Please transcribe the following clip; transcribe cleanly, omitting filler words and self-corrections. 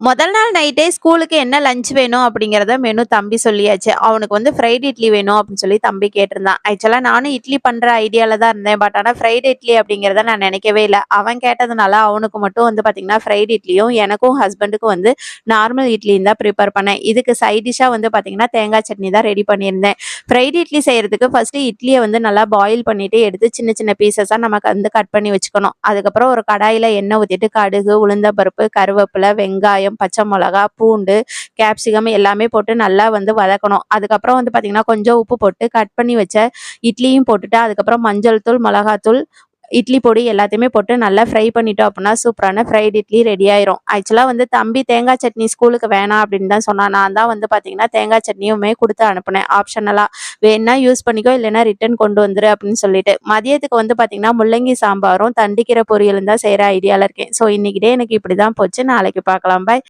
முதல் நாள் நைட்டே ஸ்கூலுக்கு என்ன லஞ்ச் வேணும் அப்படிங்கிறத மெனு தம்பி சொல்லியாச்சு. அவனுக்கு வந்து ஃப்ரைட் இட்லி வேணும் அப்படின்னு சொல்லி தம்பி கேட்டிருந்தான். ஆக்சுவலா நானும் இட்லி பண்ற ஐடியால தான் இருந்தேன். பட் ஆனா ஃப்ரைட் இட்லி அப்படிங்கிறத நான் நினைக்கவே இல்ல. அவன் கேட்டதுனால அவனுக்கு மட்டும் வந்து பார்த்தீங்கன்னா, ஃப்ரைட் இட்லியும், எனக்கும் ஹஸ்பண்டுக்கும் வந்து நார்மல் இட்லியும் தான் ப்ரிப்பேர் பண்ணேன். இதுக்கு சைட் டிஷ்ஷா வந்து பார்த்தீங்கன்னா, தேங்காய் சட்னி தான் ரெடி பண்ணியிருந்தேன். ஃப்ரைட் இட்லி செய்யறதுக்கு ஃபர்ஸ்ட்டு இட்லிய வந்து நல்லா பாயில் பண்ணிட்டு எடுத்து சின்ன சின்ன பீசஸா நமக்கு வந்து கட் பண்ணி வச்சுக்கணும். அதுக்கப்புறம் ஒரு கடாயில எண்ணெய் ஊத்திட்டு கடுகு, உளுந்தம்பருப்பு, கருவேப்பிலை, வெங்காயம், பச்சை மிளகா, பூண்டு, கேப்சிகம் எல்லாமே போட்டு நல்லா வந்து வதக்கணும். அதுக்கப்புறம் வந்து பார்த்தீங்கன்னா, கொஞ்சம் உப்பு போட்டு கட் பண்ணி வச்ச இட்லியும் போட்டுட்டு, அதுக்கப்புறம் மஞ்சள் தூள், மிளகாத்தூள், இட்லி பொடி எல்லாத்தையுமே போட்டு நல்லா ஃப்ரை பண்ணிட்டோம் அப்படின்னா, சூப்பரான ஃப்ரைட் இட்லி ரெடி ஆயிரும். ஆக்சுவலா வந்து தம்பி தேங்காய் சட்னி ஸ்கூலுக்கு வேணாம் அப்படின்னு தான் சொன்னான். நான் தான் வந்து பார்த்தீங்கன்னா, தேங்காய் சட்னியுமே குடுத்து அனுப்புனேன் ஆப்ஷனலா. வேணுனா யூஸ் பண்ணிக்கோ, இல்லைன்னா ரிட்டர்ன் கொண்டு வந்துரு அப்படின்னு சொல்லிட்டு. மதியத்துக்கு வந்து பார்த்தீங்கன்னா, முள்ளங்கி சாம்பாரும், தண்டுக்கீரை பொரியலும் தான் செய்ற ஐடியால இருக்கேன். ஸோ இன்னைக்கு டே எனக்கு இப்படி தான் போச்சு. நாளைக்கு பார்க்கலாம். பாய்.